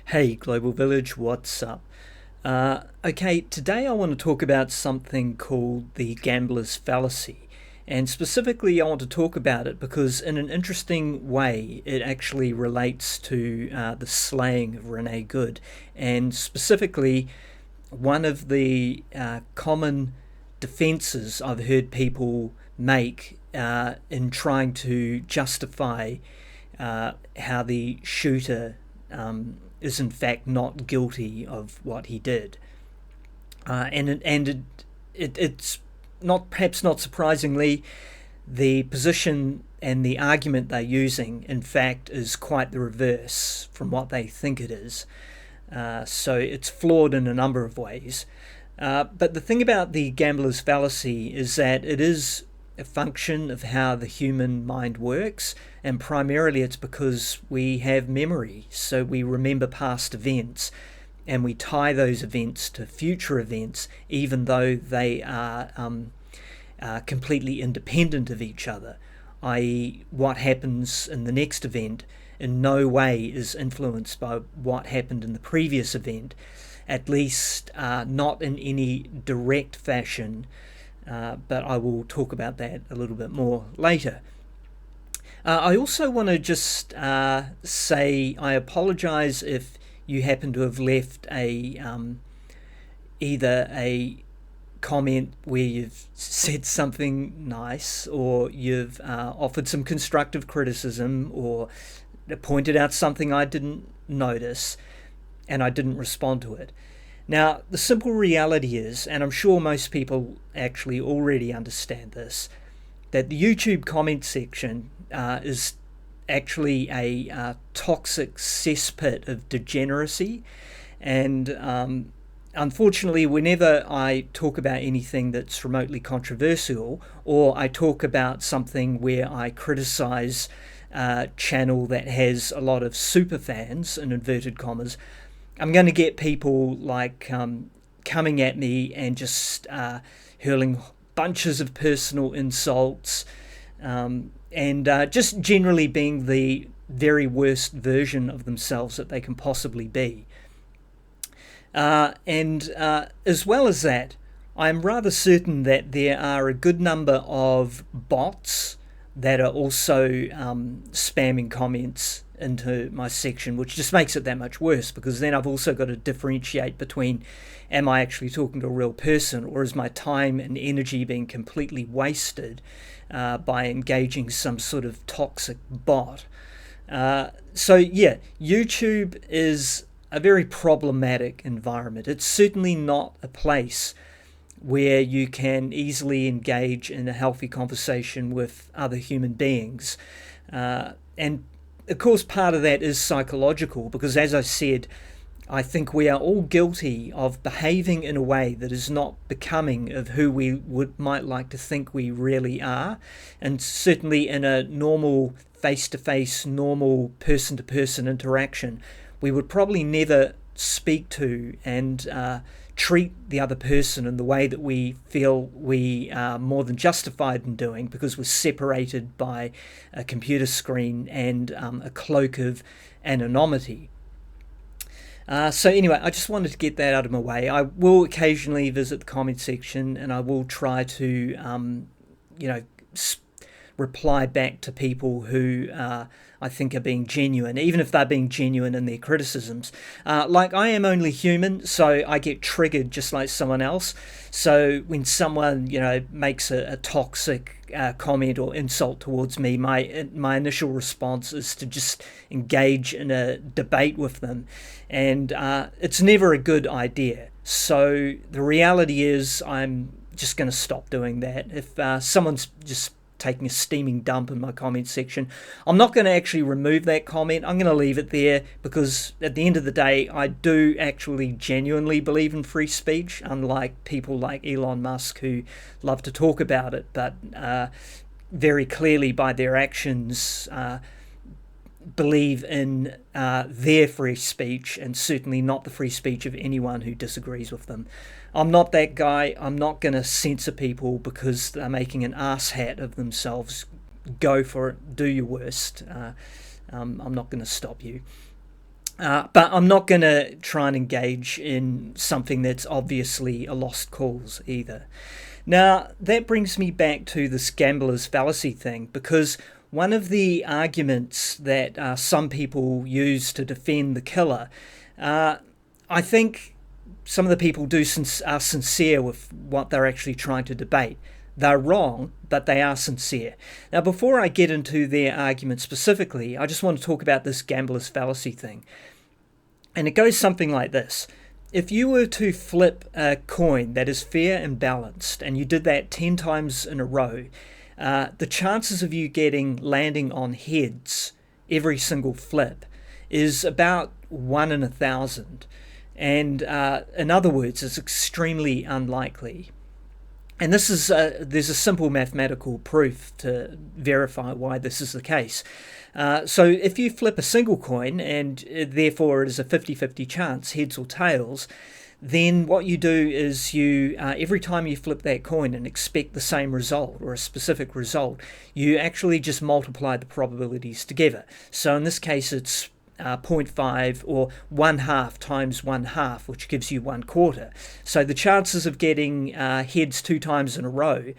Hey, Global Village, what's up? Okay, today I want to talk about something called the gambler's fallacy. And specifically, I want to talk about it because, in an interesting way, it actually relates to the slaying of Renee Good. And specifically, one of the common defenses I've heard people make in trying to justify how the shooter is in fact not guilty of what he did, it's not, perhaps not surprisingly, the position and the argument they're using, in fact, is quite the reverse from what they think it is. So it's flawed in a number of ways. But the thing about the gambler's fallacy is that it is a function of how the human mind works, and primarily it's because we have memory, so we remember past events and we tie those events to future events, even though they are completely independent of each other, i.e., what happens in the next event in no way is influenced by what happened in the previous event, at least not in any direct fashion. But I will talk about that a little bit more later. I also want to just say I apologise if you happen to have left either a comment where you've said something nice, or you've offered some constructive criticism, or pointed out something I didn't notice and I didn't respond to it. Now, the simple reality is, and I'm sure most people actually already understand this, that the YouTube comment section is actually a toxic cesspit of degeneracy. And unfortunately, whenever I talk about anything that's remotely controversial, or I talk about something where I criticize a channel that has a lot of super fans, in inverted commas, I'm going to get people like coming at me and just hurling bunches of personal insults, and just generally being the very worst version of themselves that they can possibly be. And as well as that, I'm rather certain that there are a good number of bots that are also spamming comments into my section, which just makes it that much worse, because then I've also got to differentiate between, am I actually talking to a real person, or is my time and energy being completely wasted by engaging some sort of toxic bot? So yeah, YouTube is a very problematic environment. It's certainly not a place where you can easily engage in a healthy conversation with other human beings. And of course, part of that is psychological, because as I said, I think we are all guilty of behaving in a way that is not becoming of who we might like to think we really are. And certainly in a normal face-to-face, normal person-to-person interaction, we would probably never speak to and treat the other person in the way that we feel we are more than justified in doing, because we're separated by a computer screen and a cloak of anonymity. So anyway, I just wanted to get that out of my way. I will occasionally visit the comment section, and I will try to, you know, reply back to people who I think are being genuine, even if they're being genuine in their criticisms. Like, I am only human, so I get triggered just like someone else. So when someone, makes a toxic comment or insult towards me, my initial response is to just engage in a debate with them, and it's never a good idea. So the reality is, I'm just going to stop doing that. If someone's just taking a steaming dump in my comment section, I'm not going to actually remove that comment. I'm going to leave it there, because at the end of the day, I do actually genuinely believe in free speech, unlike people like Elon Musk, who love to talk about it, but very clearly by their actions believe in their free speech, and certainly not the free speech of anyone who disagrees with them. I'm not that guy. I'm not going to censor people because they're making an asshat of themselves. Go for it. Do your worst. I'm not going to stop you. But I'm not going to try and engage in something that's obviously a lost cause either. Now, that brings me back to this gambler's fallacy thing, because one of the arguments that some people use to defend the killer, I think some of the people are sincere with what they're actually trying to debate. They're wrong, but they are sincere. Now, before I get into their argument specifically, I just want to talk about this gambler's fallacy thing. And it goes something like this. If you were to flip a coin that is fair and balanced, and you did that 10 times in a row, the chances of you landing on heads every single flip is about 1 in 1,000. And in other words, it's extremely unlikely. And there's a simple mathematical proof to verify why this is the case. So if you flip a single coin, and therefore it is a 50-50 chance, heads or tails, then what you do is you every time you flip that coin and expect the same result or a specific result, you actually just multiply the probabilities together. So in this case, it's 0.5 or 1/2 times 1/2, which gives you 1/4. So the chances of getting heads 2 times in a row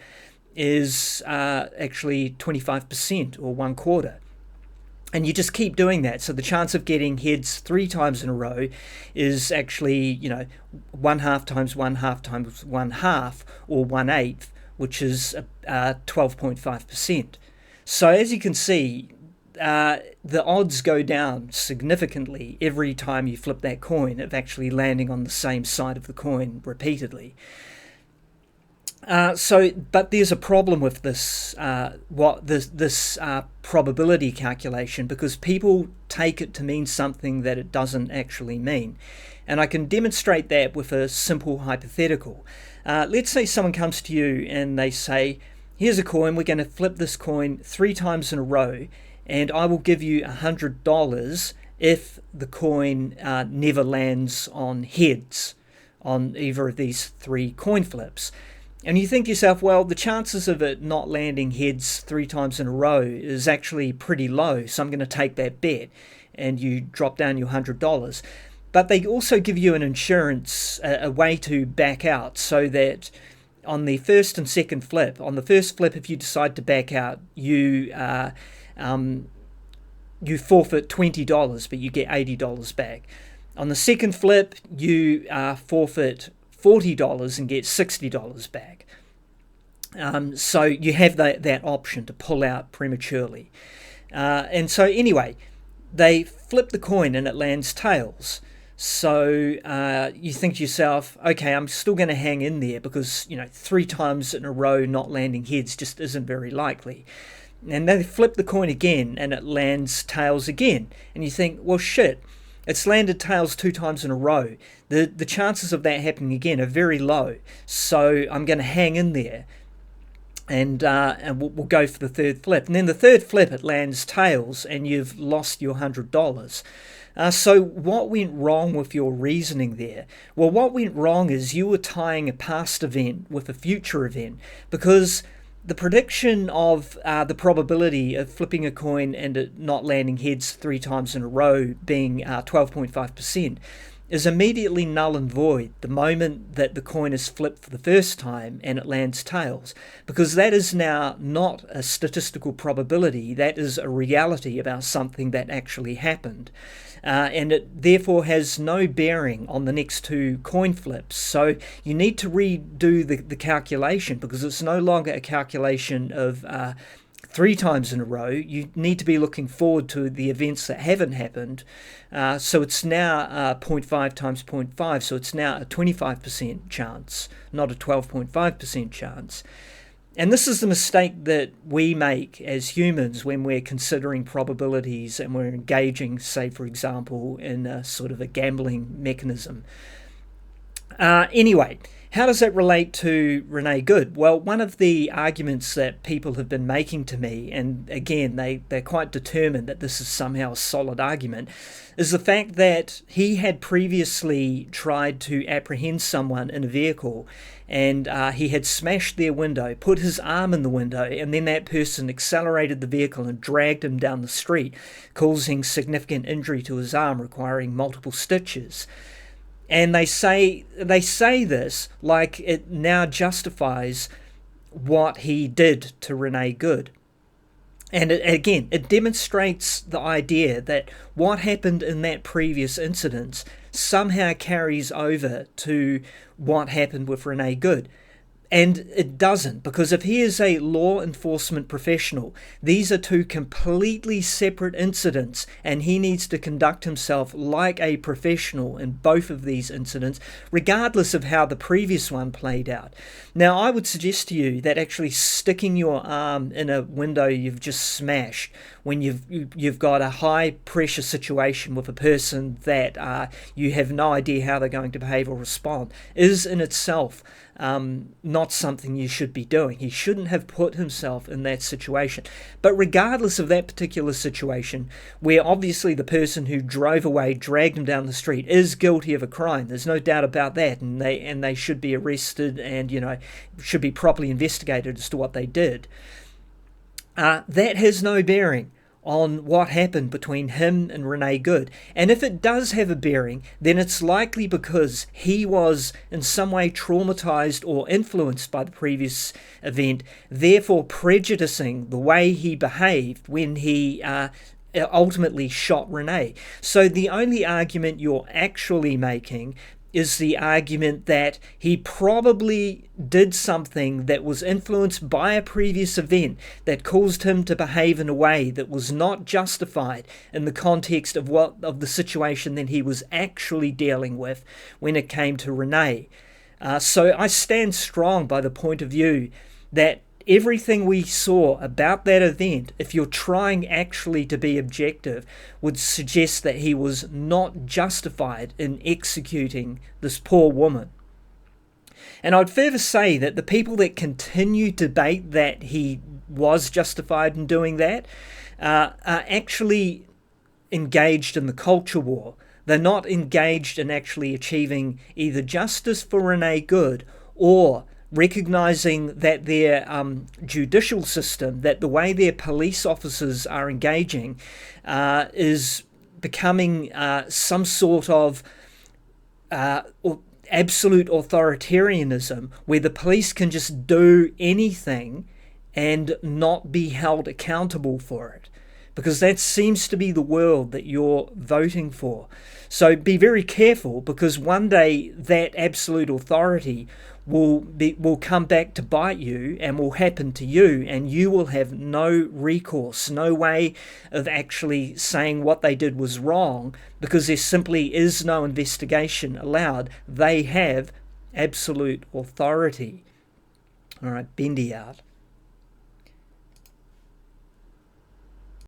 is actually 25% or 1/4. And you just keep doing that. So the chance of getting heads 3 times in a row is actually, 1/2 times 1/2 times 1/2 or 1/8, which is 12.5%. So as you can see, the odds go down significantly every time you flip that coin of actually landing on the same side of the coin repeatedly. But there's a problem with this probability calculation, because people take it to mean something that it doesn't actually mean. And I can demonstrate that with a simple hypothetical. Let's say someone comes to you and they say, here's a coin, we're going to flip this coin 3 times in a row, and I will give you $100 if the coin never lands on heads on either of these 3 coin flips. And you think to yourself, well, the chances of it not landing heads 3 times in a row is actually pretty low, so I'm going to take that bet, and you drop down your $100. But they also give you an insurance, a way to back out, so that on the first and second flip, on the first flip, if you decide to back out, you forfeit $20, but you get $80 back. On the second flip, you forfeit $40 and get $60 back. So you have that option to pull out prematurely. And so anyway, they flip the coin and it lands tails. So you think to yourself, okay, I'm still going to hang in there, because 3 times in a row not landing heads just isn't very likely. And they flip the coin again and it lands tails again. And you think, well, shit, it's landed tails 2 times in a row. The chances of that happening again are very low. So I'm going to hang in there. And we'll go for the third flip. And then the third flip, it lands tails, and you've lost your $100. So what went wrong with your reasoning there? Well, what went wrong is you were tying a past event with a future event, because the prediction of the probability of flipping a coin and it not landing heads 3 times in a row being 12.5% is immediately null and void the moment that the coin is flipped for the first time and it lands tails, because that is now not a statistical probability, that is a reality about something that actually happened. And it therefore has no bearing on the next 2 coin flips. So you need to redo the calculation, because it's no longer a calculation of 3 times in a row. You need to be looking forward to the events that haven't happened. So it's now 0.5 times 0.5, so it's now a 25% chance, not a 12.5% chance. And this is the mistake that we make as humans when we're considering probabilities and we're engaging, say, for example, in a sort of a gambling mechanism. Anyway, how does that relate to Renee Good? Well, one of the arguments that people have been making to me, and again, they're quite determined that this is somehow a solid argument, is the fact that he had previously tried to apprehend someone in a vehicle, and he had smashed their window, put his arm in the window, and then that person accelerated the vehicle and dragged him down the street, causing significant injury to his arm, requiring multiple stitches. And they say this like it now justifies what he did to Renee Good. And it demonstrates the idea that what happened in that previous incident somehow carries over to what happened with Renee Good. And it doesn't, because if he is a law enforcement professional, these are two completely separate incidents, and he needs to conduct himself like a professional in both of these incidents, regardless of how the previous one played out. Now, I would suggest to you that actually sticking your arm in a window you've just smashed when you've got a high pressure situation with a person that you have no idea how they're going to behave or respond is in itself not something you should be doing. He shouldn't have put himself in that situation. But regardless of that particular situation, where obviously the person who drove away, dragged him down the street, is guilty of a crime, there's no doubt about that, and they should be arrested and should be properly investigated as to what they did. That has no bearing on what happened between him and Renee Good. And if it does have a bearing, then it's likely because he was in some way traumatized or influenced by the previous event, therefore prejudicing the way he behaved when he ultimately shot Renee. So the only argument you're actually making is the argument that he probably did something that was influenced by a previous event that caused him to behave in a way that was not justified in the context of the situation that he was actually dealing with when it came to Renee. So I stand strong by the point of view that everything we saw about that event, if you're trying actually to be objective, would suggest that he was not justified in executing this poor woman. And I'd further say that the people that continue to debate that he was justified in doing that are actually engaged in the culture war. They're not engaged in actually achieving either justice for Renee Good or recognizing that their judicial system, that the way their police officers are engaging is becoming some sort of absolute authoritarianism where the police can just do anything and not be held accountable for it. Because that seems to be the world that you're voting for. So be very careful, because one day that absolute authority will come back to bite you and will happen to you, and you will have no recourse, no way of actually saying what they did was wrong, because there simply is no investigation allowed. They have absolute authority. All right, Bendy out.